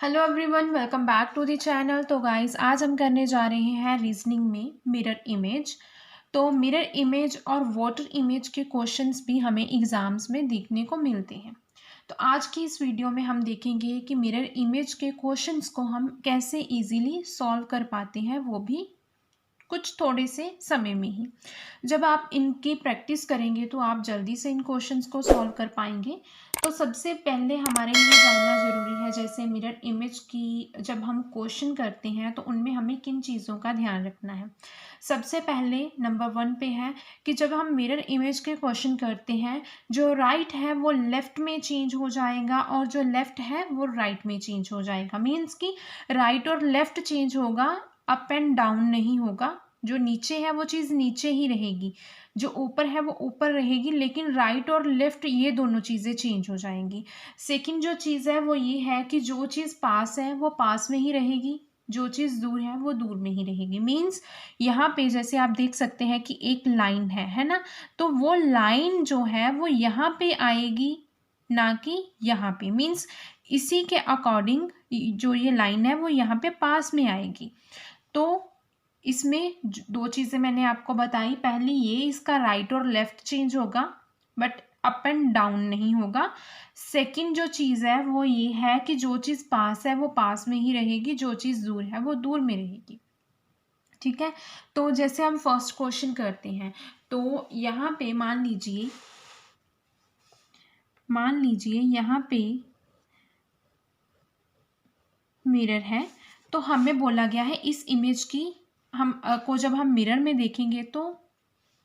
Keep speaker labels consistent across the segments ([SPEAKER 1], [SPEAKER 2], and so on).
[SPEAKER 1] Hello everyone, welcome back to the channel. तो guys, आज हम करने जा रहे हैं रीजनिंग में मिरर इमेज। तो मिरर इमेज और वाटर इमेज के क्वेश्चंस भी हमें एग्जाम्स में देखने को मिलते हैं। तो आज की इस वीडियो में हम देखेंगे कि मिरर इमेज के क्वेश्चंस को हम कैसे इजीली सॉल्व कर पाते हैं, वो भी कुछ थोड़े से समय में ही। जब आप इनकी प्रैक्टिस करेंगे तो आप जल्दी से इन क्वेश्चंस को सॉल्व कर पाएंगे। तो सबसे पहले हमारे लिए जानना ज़रूरी है, जैसे मिरर इमेज की जब हम क्वेश्चन करते हैं तो उनमें हमें किन चीज़ों का ध्यान रखना है। सबसे पहले नंबर 1 पे है कि जब हम मिरर इमेज के क्वेश्चन करते हैं, जो राइट है वो लेफ़्ट में चेंज हो जाएगा और जो लेफ़्ट है वो राइट में चेंज हो जाएगा। मीन्स कि राइट और लेफ़्ट चेंज होगा, अप एंड डाउन नहीं होगा। जो नीचे है वो चीज़ नीचे ही रहेगी, जो ऊपर है वो ऊपर रहेगी, लेकिन राइट और लेफ्ट ये दोनों चीज़ें चेंज हो जाएंगी। सेकंड जो चीज़ है वो ये है कि जो चीज़ पास है वो पास में ही रहेगी, जो चीज़ दूर है वो दूर में ही रहेगी। मीन्स यहाँ पे जैसे आप देख सकते हैं कि एक लाइन है ना, तो वो लाइन जो है वो यहाँ पे आएगी, ना कि यहाँ पे। मीन्स इसी के अकॉर्डिंग जो ये लाइन है वो यहाँ पे पास में आएगी। तो इसमें दो चीज़ें मैंने आपको बताई। पहली ये, इसका राइट और लेफ्ट चेंज होगा बट अप एंड डाउन नहीं होगा। सेकंड जो चीज़ है वो ये है कि जो चीज़ पास है वो पास में ही रहेगी, जो चीज़ दूर है वो दूर में रहेगी। ठीक है, तो जैसे हम फर्स्ट क्वेश्चन करते हैं, तो यहाँ पे मान लीजिए यहाँ पे मिरर है। तो हमें बोला गया है इस इमेज की को जब हम मिरर में देखेंगे तो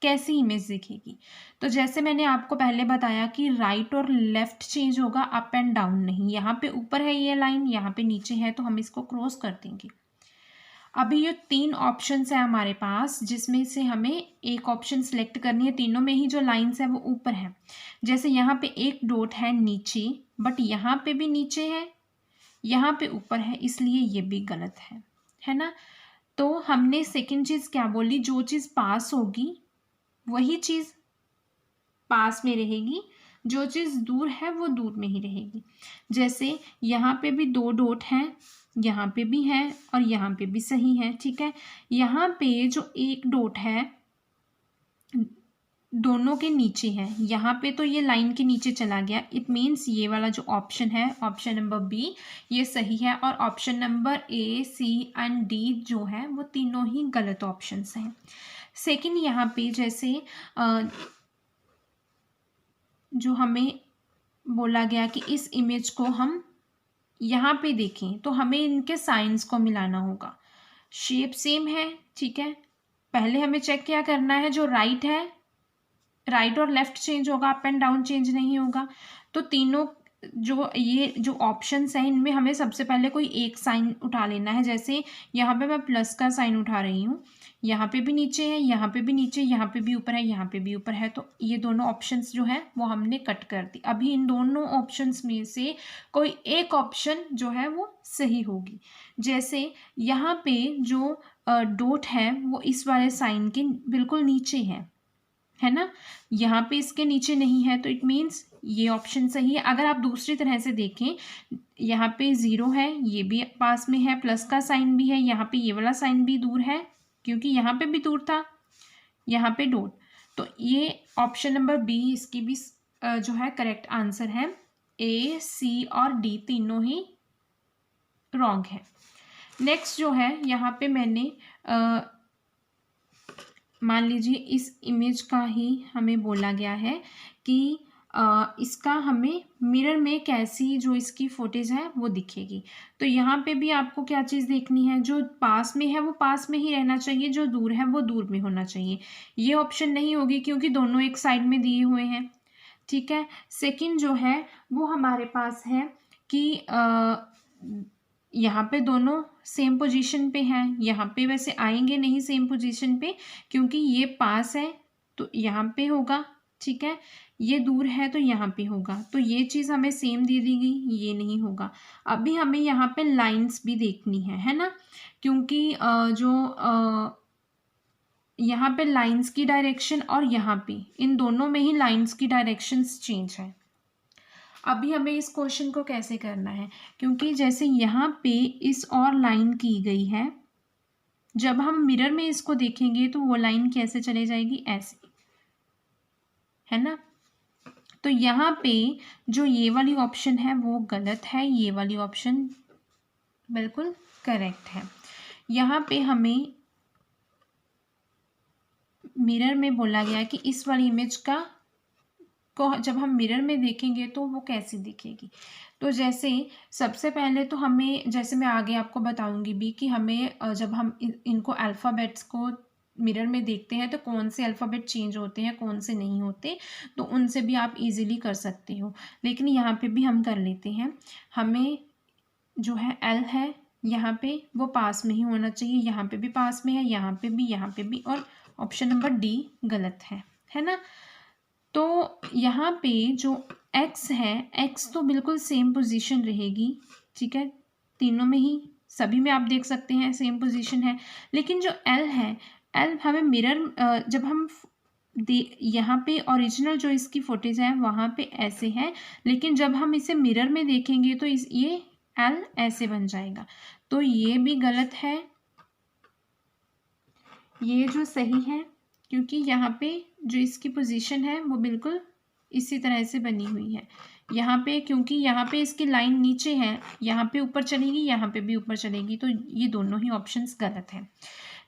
[SPEAKER 1] कैसी इमेज दिखेगी। तो जैसे मैंने आपको पहले बताया कि राइट और लेफ्ट चेंज होगा, अप एंड डाउन नहीं। यहाँ पे ऊपर है ये लाइन, यहाँ पे नीचे है, तो हम इसको क्रॉस कर देंगे। अभी ये 3 ऑप्शंस है हमारे पास, जिसमें से हमें एक ऑप्शन सेलेक्ट करनी है। तीनों में ही जो लाइन्स है वो ऊपर है। जैसे यहाँ पे एक डॉट है नीचे, बट यहाँ पे भी नीचे है, यहाँ पे ऊपर है, इसलिए ये भी गलत है ना। तो हमने सेकंड चीज़ क्या बोली, जो चीज़ पास होगी वही चीज़ पास में रहेगी, जो चीज़ दूर है वो दूर में ही रहेगी। जैसे यहाँ पे भी 2 डॉट हैं, यहाँ पे भी है और यहाँ पे भी सही है। ठीक है, यहाँ पे जो एक डॉट है दोनों के नीचे है, यहाँ पे तो ये लाइन के नीचे चला गया। इट मीन्स ये वाला जो ऑप्शन है, ऑप्शन नंबर बी, ये सही है। और option number A, C and D जो है वो तीनों ही गलत ऑप्शंस हैं। सेकंड, यहाँ पे जैसे जो हमें बोला गया कि इस इमेज को हम यहाँ पे देखें तो हमें इनके साइंस को मिलाना होगा। शेप सेम है, ठीक है। पहले हमें चेक क्या करना है, जो राइट है, राइट और लेफ्ट चेंज होगा, अप एंड डाउन चेंज नहीं होगा। तो तीनों जो ये जो ऑप्शंस हैं इनमें हमें सबसे पहले कोई एक साइन उठा लेना है। जैसे यहाँ पे मैं प्लस का साइन उठा रही हूँ, यहाँ पे भी नीचे है, यहाँ पे भी नीचे, यहाँ पे भी ऊपर है, यहाँ पे भी ऊपर है। तो ये दोनों ऑप्शंस जो है वो हमने कट कर दी। अभी इन दोनों ऑप्शंस में से कोई एक ऑप्शन जो है वो सही होगी। जैसे यहाँ पे जो डॉट है वो इस वाले साइन के बिल्कुल नीचे है ना, यहाँ पे इसके नीचे नहीं है, तो इट मीन्स ये ऑप्शन सही है। अगर आप दूसरी तरह से देखें, यहाँ पे 0 है, ये भी पास में है, प्लस का साइन भी है, यहाँ पे ये वाला साइन भी दूर है क्योंकि यहाँ पे भी दूर था, यहाँ पे डॉट। तो ये ऑप्शन नंबर बी इसकी भी जो है करेक्ट आंसर है। ए, सी और डी तीनों ही रॉन्ग है। नेक्स्ट जो है, यहाँ पे मैंने मान लीजिए इस इमेज का ही हमें बोला गया है कि इसका हमें मिरर में कैसी जो इसकी फुटेज है वो दिखेगी। तो यहाँ पे भी आपको क्या चीज़ देखनी है, जो पास में है वो पास में ही रहना चाहिए, जो दूर है वो दूर में होना चाहिए। ये ऑप्शन नहीं होगी क्योंकि दोनों एक साइड में दिए हुए हैं। ठीक है, सेकंड जो है वो हमारे पास है कि यहाँ पे दोनों सेम पोजीशन पे हैं, यहाँ पे वैसे आएंगे नहीं सेम पोजीशन पे क्योंकि ये पास है तो यहाँ पे होगा। ठीक है, ये दूर है तो यहाँ पे होगा। तो ये चीज़ हमें सेम दे दी गई, ये नहीं होगा। अभी हमें यहाँ पे लाइंस भी देखनी है ना, क्योंकि यहाँ पे लाइंस की डायरेक्शन और यहाँ पे इन दोनों में ही लाइंस की डायरेक्शंस चेंज है। अभी हमें इस क्वेश्चन को कैसे करना है, क्योंकि जैसे यहाँ पे इस और लाइन की गई है, जब हम मिरर में इसको देखेंगे तो वो लाइन कैसे चले जाएगी, ऐसे, है ना। तो यहाँ पे जो ये वाली ऑप्शन है वो गलत है, ये वाली ऑप्शन बिल्कुल करेक्ट है। यहाँ पे हमें मिरर में बोला गया कि इस वाली इमेज को जब हम मिरर में देखेंगे तो वो कैसी दिखेगी। तो जैसे सबसे पहले तो हमें, जैसे मैं आगे आपको बताऊंगी भी कि हमें जब हम इनको अल्फ़ाबेट्स को मिरर में देखते हैं तो कौन से अल्फ़ाबेट चेंज होते हैं, कौन से नहीं होते, तो उनसे भी आप इजीली कर सकते हो। लेकिन यहाँ पे भी हम कर लेते हैं। हमें जो है एल है यहाँ पे वो पास में ही होना चाहिए, यहाँ पे भी पास में है, यहाँ पे भी, यहाँ पे भी, और ऑप्शन नंबर डी गलत है ना। तो यहाँ पे जो x है, x तो बिल्कुल सेम पोजीशन रहेगी, ठीक है, तीनों में ही, सभी में आप देख सकते हैं सेम पोजीशन है। लेकिन जो l है, l हमें मिरर जब हम यहाँ पे ओरिजिनल जो इसकी फुटेज है वहाँ पे ऐसे है, लेकिन जब हम इसे मिरर में देखेंगे तो ये l ऐसे बन जाएगा। तो ये भी गलत है, ये जो सही है, क्योंकि यहाँ पे जो इसकी पोजीशन है वो बिल्कुल इसी तरह से बनी हुई है। यहाँ पे क्योंकि यहाँ पे इसकी लाइन नीचे है, यहाँ पे ऊपर चलेगी, यहाँ पे भी ऊपर चलेगी, तो ये दोनों ही ऑप्शंस गलत हैं।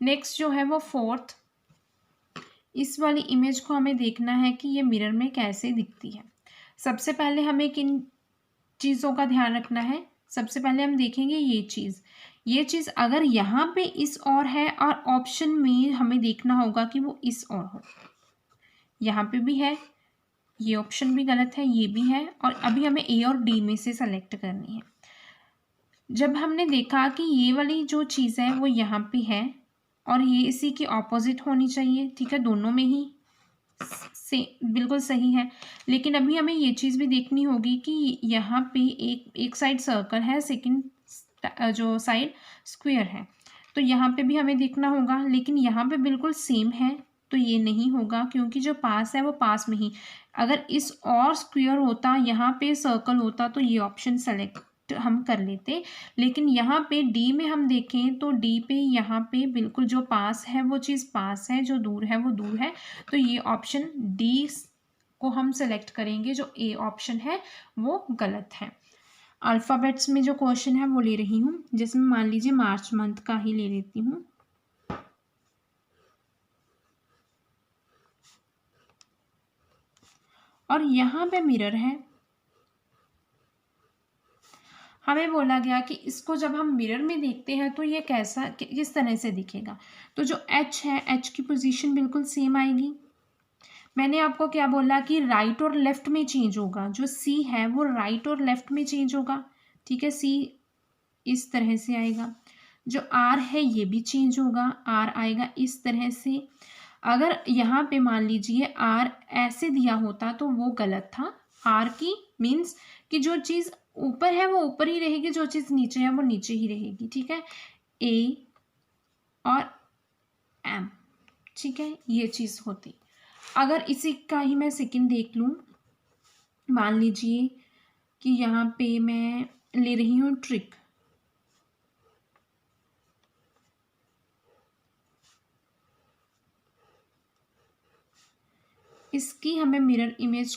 [SPEAKER 1] नेक्स्ट जो है वो फोर्थ, इस वाली इमेज को हमें देखना है कि ये मिरर में कैसे दिखती है। सबसे पहले हमें किन चीज़ों का ध्यान रखना है, सबसे पहले हम देखेंगे ये चीज़ अगर यहाँ पे इस और है और ऑप्शन में हमें देखना होगा कि वो इस और हो, यहाँ पे भी है, ये ऑप्शन भी गलत है, ये भी है, और अभी हमें ए और डी में से सेलेक्ट करनी है। जब हमने देखा कि ये वाली जो चीज़ है वो यहाँ पे है और ये इसी की ऑपोजिट होनी चाहिए, ठीक है, दोनों में ही से बिल्कुल सही है। लेकिन अभी हमें ये चीज़ भी देखनी होगी कि यहाँ पे एक साइड सर्कल है, सेकंड जो साइड स्क्वायर है, तो यहाँ पे भी हमें देखना होगा। लेकिन यहाँ पे बिल्कुल सेम है तो ये नहीं होगा, क्योंकि जो पास है वो पास में ही, अगर इस और स्क्वायर होता, यहाँ पे सर्कल होता, तो ये ऑप्शन सेलेक्ट हम कर लेते। लेकिन यहाँ पे डी में हम देखें तो डी पे यहाँ पे बिल्कुल जो पास है वो चीज़ पास है, जो दूर है वो दूर है, तो ये ऑप्शन डी को हम सेलेक्ट करेंगे, जो ए ऑप्शन है वो गलत है। अल्फ़ाबेट्स में जो क्वेश्चन है वो ले रही हूँ, जिसमें मान लीजिए मार्च मंथ का ही ले लेती हूँ। और यहाँ पे मिरर है, हमें बोला गया कि इसको जब हम मिरर में देखते हैं तो ये कैसा, किस तरह से दिखेगा। तो जो एच है, एच की पोजीशन बिल्कुल सेम आएगी। मैंने आपको क्या बोला कि राइट और लेफ्ट में चेंज होगा, जो सी है वो राइट और लेफ्ट में चेंज होगा, ठीक है, सी इस तरह से आएगा। जो आर है ये भी चेंज होगा, आर आएगा इस तरह से। अगर यहाँ पे मान लीजिए आर ऐसे दिया होता तो वो गलत था। आर की मीन्स कि जो चीज़ ऊपर है वो ऊपर ही रहेगी, जो चीज़ नीचे है वो नीचे ही रहेगी, ठीक है, ए और एम, ठीक है, ये चीज़ होती। अगर इसी का ही मैं सेकंड देख लूँ, मान लीजिए कि यहाँ पे मैं ले रही हूँ ट्रिक, इसकी हमें मिरर इमेज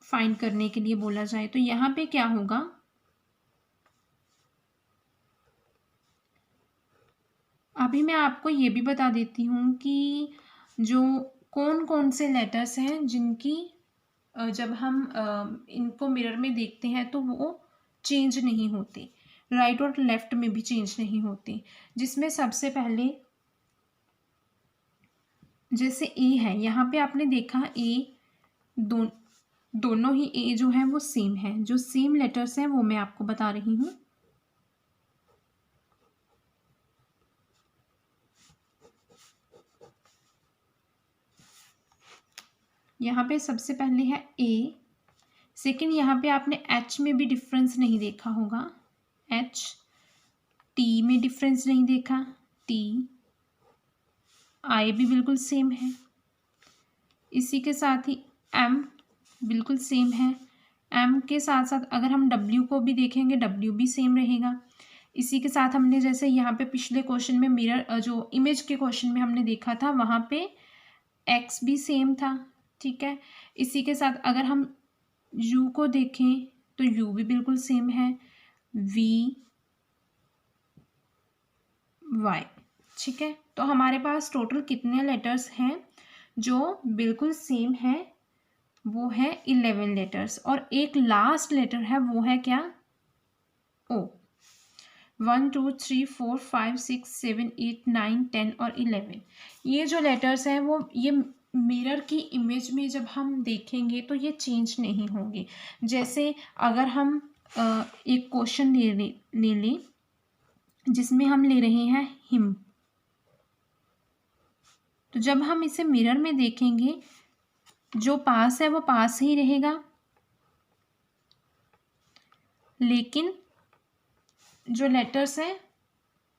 [SPEAKER 1] फाइंड करने के लिए बोला जाए तो यहाँ पे क्या होगा, अभी मैं आपको ये भी बता देती हूँ कि जो कौन कौन से लेटर्स हैं जिनकी जब हम इनको मिरर में देखते हैं तो वो चेंज नहीं होते, राइट और लेफ्ट में भी चेंज नहीं होते। जिसमें सबसे पहले जैसे ए है, यहाँ पे आपने देखा ए, दोनों ही ए जो है वो सेम है, जो सेम लेटर्स हैं वो मैं आपको बता रही हूँ। यहाँ पे सबसे पहले है ए, सेकंड यहाँ पे आपने एच में भी डिफरेंस नहीं देखा होगा, एच, टी में डिफरेंस नहीं देखा, टी, आई भी बिल्कुल सेम है, इसी के साथ ही एम बिल्कुल सेम है, एम के साथ साथ अगर हम डब्ल्यू को भी देखेंगे, डब्ल्यू भी सेम रहेगा। इसी के साथ हमने जैसे यहाँ पे पिछले क्वेश्चन में मिरर जो इमेज के क्वेश्चन में हमने देखा था वहाँ पे एक्स भी सेम था, ठीक है। इसी के साथ अगर हम यू को देखें तो यू भी बिल्कुल सेम है, वी वाई, ठीक है। तो हमारे पास टोटल कितने लेटर्स हैं जो बिल्कुल सेम है, वो है 11 लेटर्स। और एक लास्ट लेटर है, वो है क्या, ओ। 1 2 3 4 5 6 7 8 9 10 और 11, ये जो लेटर्स हैं वो ये मिरर की इमेज में जब हम देखेंगे तो ये चेंज नहीं होंगे। जैसे अगर हम एक क्वेश्चन ले लें जिसमें हम ले रहे हैं हिम, तो जब हम इसे मिरर में देखेंगे जो पास है वो पास ही रहेगा, लेकिन जो लेटर्स हैं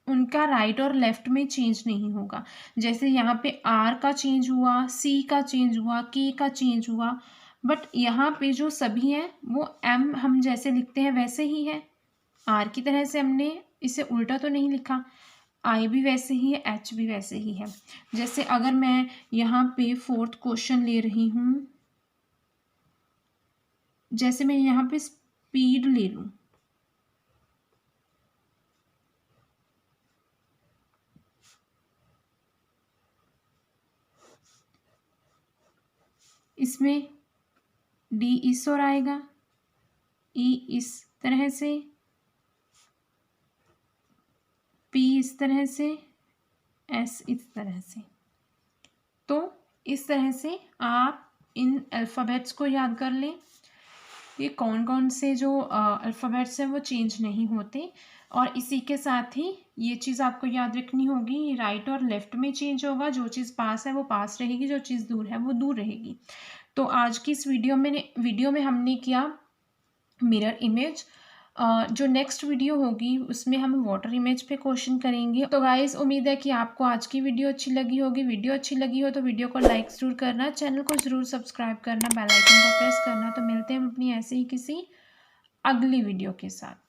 [SPEAKER 1] उनका राइट और लेफ्ट में चेंज नहीं होगा। जैसे यहाँ पे आर का चेंज हुआ, सी का चेंज हुआ, के का चेंज हुआ, बट यहाँ पे जो सभी हैं वो एम हम जैसे लिखते हैं वैसे ही है। आर की तरह से हमने इसे उल्टा तो नहीं लिखा, आई भी वैसे ही है, एच भी वैसे ही है। जैसे अगर मैं यहाँ पे फोर्थ क्वेश्चन ले रही हूँ, जैसे मैं यहाँ पे स्पीड ले लूँ, इसमें डी इस ओर आएगा, ई इस तरह से, पी इस तरह से, एस इस तरह से। तो इस तरह से आप इन अल्फ़ाबेट्स को याद कर लें। ये कौन कौन से जो अल्फ़ाबेट्स हैं वो चेंज नहीं होते। और इसी के साथ ही ये चीज़ आपको याद रखनी होगी, राइट और लेफ़्ट में चेंज होगा। जो चीज़ पास है वो पास रहेगी, जो चीज़ दूर है वो दूर रहेगी। तो आज की इस वीडियो में हमने किया मिरर इमेज। जो नेक्स्ट वीडियो होगी उसमें हम वाटर इमेज पे क्वेश्चन करेंगे। तो गाइस उम्मीद है कि आपको आज की वीडियो अच्छी लगी होगी। वीडियो अच्छी लगी हो तो वीडियो को लाइक ज़रूर करना, चैनल को ज़रूर सब्सक्राइब करना, बेल आइकन को प्रेस करना। तो मिलते हैं अपनी ऐसे ही किसी अगली वीडियो के साथ।